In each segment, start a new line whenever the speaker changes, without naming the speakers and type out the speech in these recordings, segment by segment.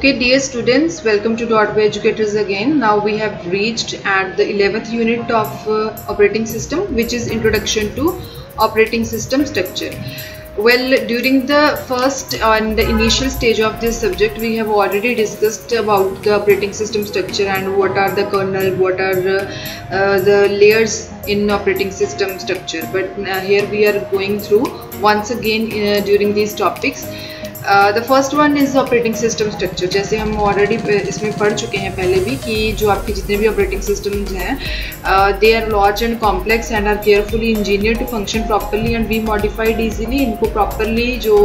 Okay, dear students, welcome to Dotway Educators again. Now we have reached at the 11th unit of operating system, which is Introduction to Operating System Structure. Well, during the first and the initial stage of this subject, we have already discussed about the operating system structure and what are the kernel, what are the layers in operating system structure. But here we are going through once again during these topics. The first one is operating system structure. जैसे हम already इसमें पढ़ चुके हैं पहले भी कि जो आपके जितने भी ऑपरेटिंग सिस्टम्स हैं they are large and complex and are carefully engineer to function properly and be modified easily. इनको प्रॉपरली जो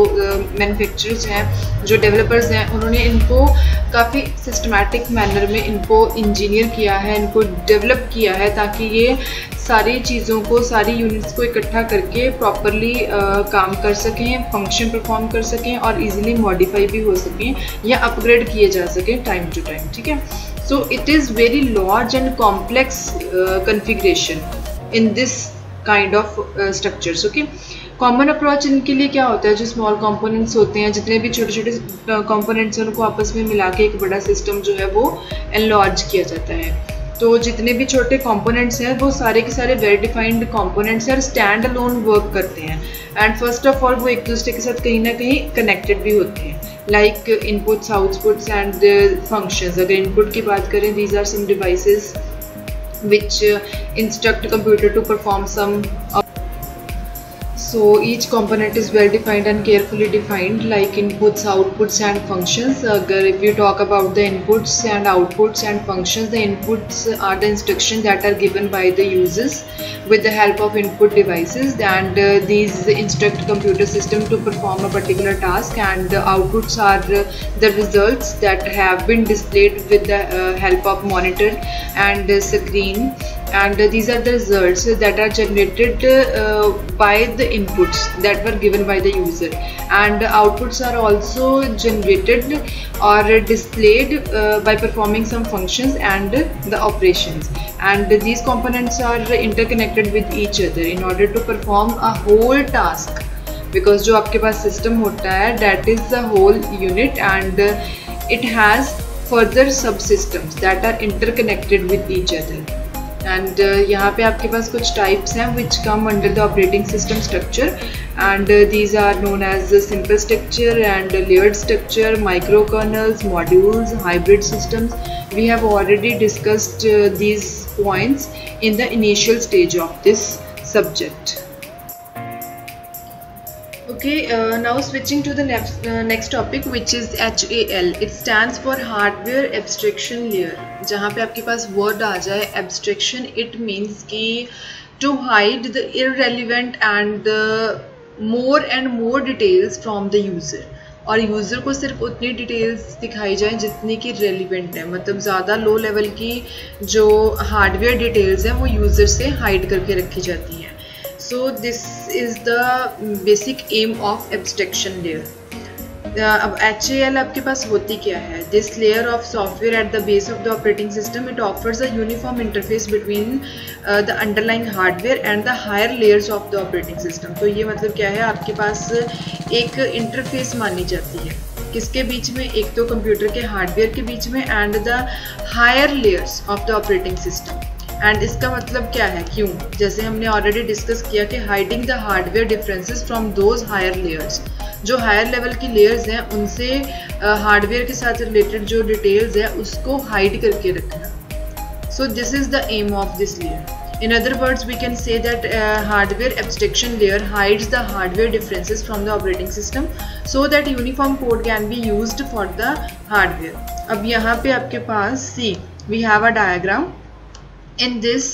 मैन्युफैक्चरर्स हैं, जो डेवलपर्स हैं, उन्होंने इनको काफ़ी सिस्टमैटिक मैनर में इनको इंजीनियर किया है, इनको डेवलप किया है ताकि ये सारी चीज़ों को, सारी यूनिट्स को इकट्ठा करके प्रॉपरली काम कर सकें, फंक्शन परफॉर्म कर सकें और इजीली मॉडिफाई भी हो सकें या अपग्रेड किए जा सकें टाइम टू टाइम. ठीक है. So it is very large and complex configuration in this kind of structures. Okay. Common approach इनके लिए क्या होता है? जो स्मॉल कंपोनेंट्स होते हैं, जितने भी छोटे छोटे कंपोनेंट्स हैं, उनको आपस में मिला के एक बड़ा सिस्टम जो है वो एनलार्ज किया जाता है. तो जितने भी छोटे कंपोनेंट्स हैं वो सारे के सारे वेल डिफाइंड कंपोनेंट्स हैं और स्टैंड अलोन वर्क करते हैं. एंड फर्स्ट ऑफ ऑल वो एक दूसरे के साथ कहीं ना कहीं कनेक्टेड भी होते हैं, like inputs, outputs and functions. अगर इनपुट की बात करें, these are some devices which instruct computer to perform some. So each component is well defined and carefully defined, like inputs, outputs and functions. If you talk about the inputs and outputs and functions, the inputs are the instructions that are given by the users with the help of input devices, and these instruct computer system to perform a particular task, and the outputs are the results that have been displayed with the help of monitor and screen, and these are the results that are generated by the inputs that were given by the user, and outputs are also generated or displayed by performing some functions and the operations, and these components are interconnected with each other in order to perform a whole task, because जो आपके पास system होता है, that is the whole unit, and it has further subsystems that are interconnected with each other. And यहाँ पे आपके पास कुछ types हैं which come under the operating system structure, and these are known as the simple structure and layered structure, microkernels, modules, hybrid systems. We have already discussed these points in the initial stage of this subject. Okay, now switching to the next topic, which is HAL. It stands for Hardware Abstraction Layer. जहाँ पे आपके पास word आ जाए abstraction, it means कि to hide the irrelevant and more details from the user. और user को सिर्फ उतनी details दिखाई जाए जितनी कि रेलिवेंट है, मतलब ज़्यादा लो लेवल की जो हार्डवेयर डिटेल्स हैं वो यूज़र से हाइड करके रखी जाती हैं. So this is the basic aim of abstraction layer. अब HAL आपके पास होती क्या है? This layer of software at the base of the operating system, it offers a uniform interface between the underlying hardware and the higher layers of the operating system. तो ये मतलब क्या है? आपके पास एक इंटरफेस मानी जाती है किसके बीच में? एक तो कंप्यूटर के हार्डवेयर के बीच में and the higher layers of the operating system. And इसका मतलब क्या है? क्यों? जैसे हमने ऑलरेडी डिस्कस किया कि hiding the hardware differences from those higher layers. जो हायर लेवल की लेयर्स हैं उनसे हार्डवेयर के साथ रिलेटेड जो डिटेल्स है उसको हाइड करके रखना. So this is the aim of this layer. In other words, we can say that hardware abstraction layer hides the hardware differences from the operating system so that uniform code can be used for the hardware. अब यहाँ पे आपके पास see, we have a diagram. In this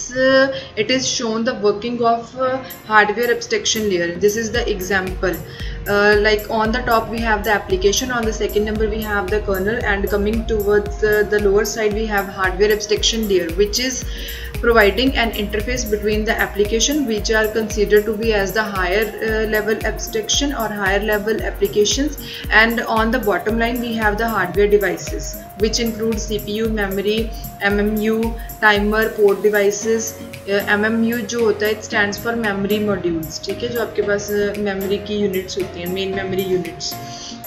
it is shown the working of hardware abstraction layer. This is the example. Like on the top we have the application, on the second number we have the kernel, and coming towards the lower side we have hardware abstraction layer, which is providing an interface between the application, which are considered to be as the higher level abstraction or higher level applications, and on the bottom line we have the hardware devices, which include CPU, memory, MMU, timer, port devices. MMU जो होता है, it stands for memory modules. ठीक है, जो आपके पास memory की units होती होती हैं, मेन मेमोरी यूनिट्स।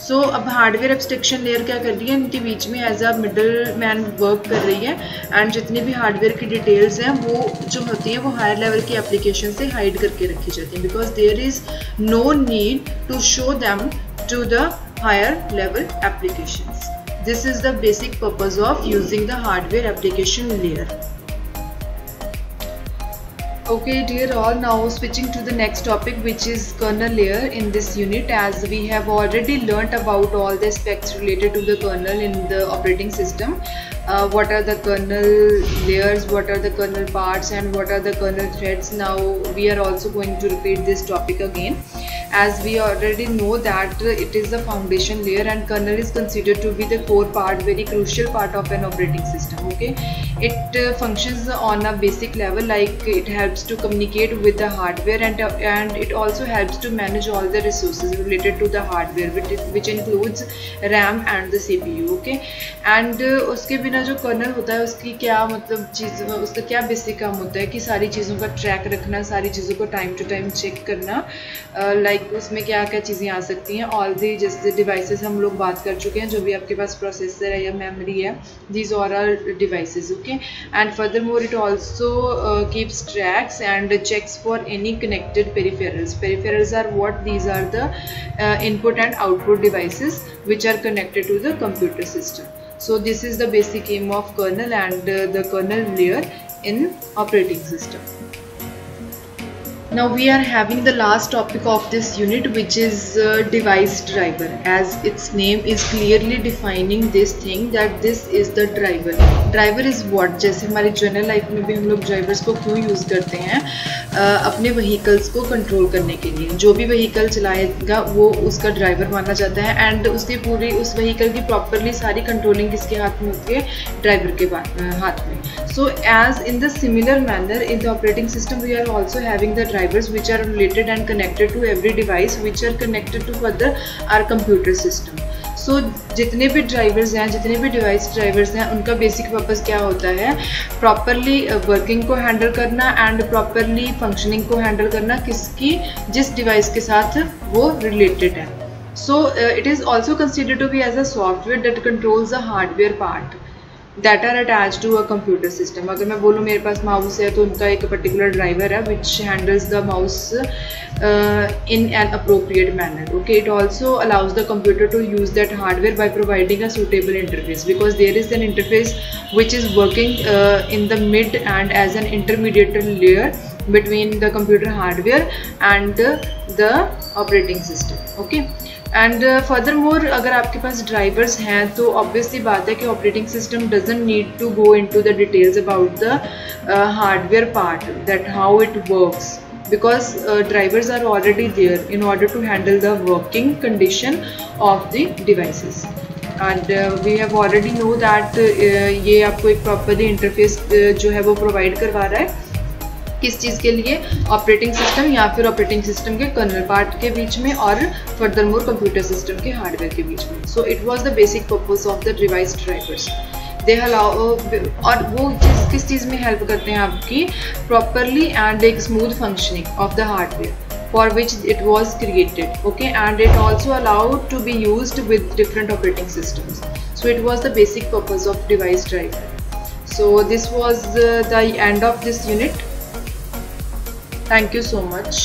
सो अब हार्डवेयर एब्स्ट्रैक्शन लेयर क्या कर रही है, इनके बीच में as a middle man work कर रही है, एंड जितनी भी हार्डवेयर की डिटेल्स हैं वो जो होती हैं वो हायर लेवल की एप्लीकेशन से हाइड करके रखी जाती हैं, because there is no need to show them to the higher level applications. This is the basic purpose of using the hardware application layer. Okay dear all, now switching to the next topic, which is kernel layer in this unit. As we have already learnt about all the aspects related to the kernel in the operating system, what are the kernel layers, what are the kernel parts, and what are the kernel threads. Now we are also going to repeat this topic again, as we already know that it is the foundation layer and kernel is considered to be the core part, very crucial part of an operating system. Okay, it functions on a basic level, like it helps to communicate with the hardware, and it also helps to manage all the resources related to the hardware, which includes RAM and the CPU. Okay, and उसके बिना जो colonel होता है उसकी क्या मतलब चीज़, उसका क्या बेसिक काम होता है कि सारी चीज़ों का ट्रैक रखना, सारी चीज़ों को टाइम टू टाइम चेक करना, लाइक उसमें क्या क्या चीज़ें आ सकती हैं, ऑल दी जैसे डिवाइसेस हम लोग बात कर चुके हैं, जो भी आपके पास प्रोसेसर है या मेमोरी है, these all are devices. Okay, and furthermore it also keeps tracks and checks for any connected peripherals. Peripherals are what? These are the input and output devices which are connected to the computer system. So this is the basic aim of kernel and the kernel layer in operating system. Now we are having the last topic of this unit, which is device driver. As its name is clearly defining this thing that this is the driver. Driver is what? जैसे हमारी general life में भी हम लोग drivers को क्यों use करते हैं, अपने व्हीकल्स को कंट्रोल करने के लिए. जो भी व्हीकल चलाएगा वो उसका ड्राइवर माना जाता है, एंड उसकी पूरी उस व्हीकल की प्रॉपरली सारी कंट्रोलिंग किसके हाथ में होती है? ड्राइवर के हाथ में. So as in the similar manner in the operating system we are also having the drivers which are related and connected to every device which are connected to further our computer system. So जितने भी drivers हैं, जितने भी device drivers हैं, उनका basic purpose क्या होता है? प्रॉपरली वर्किंग को हैंडल करना एंड प्रॉपरली फंक्शनिंग को हैंडल करना, किसकी? जिस डिवाइस के साथ वो रिलेटेड है. So it is also considered to be as a software that controls the hardware part that are attached to a computer system. अगर मैं बोलूँ मेरे पास माउस है तो उनका एक पर्टिकुलर ड्राइवर है which handles the mouse in an appropriate manner. Okay, it also allows the computer to use that hardware by providing a suitable interface, because there is an interface which is working in the mid and as an intermediate layer between the computer hardware and the operating system. Okay, and furthermore अगर आपके पास drivers हैं तो obviously बात है कि operating system doesn't need to go into the details about the hardware part, that how it works, because drivers are already there in order to handle the working condition of the devices. And we have already know that ये आपको एक properly interface जो है वो provide करवा रहा है, किस चीज़ के लिए? ऑपरेटिंग सिस्टम या फिर ऑपरेटिंग सिस्टम के कर्नल पार्ट के बीच में और फर्दरमोर कंप्यूटर सिस्टम के हार्डवेयर के बीच में. So it was the basic purpose of the device drivers. They allow, और वो किस चीज़ में हेल्प करते हैं आपकी? प्रॉपरली एंड एक smooth functioning of the hardware for which it was created. Okay, and it also allowed to be used with different operating systems. So it was the basic purpose of device driver. So this was the end of this unit. Thank you so much.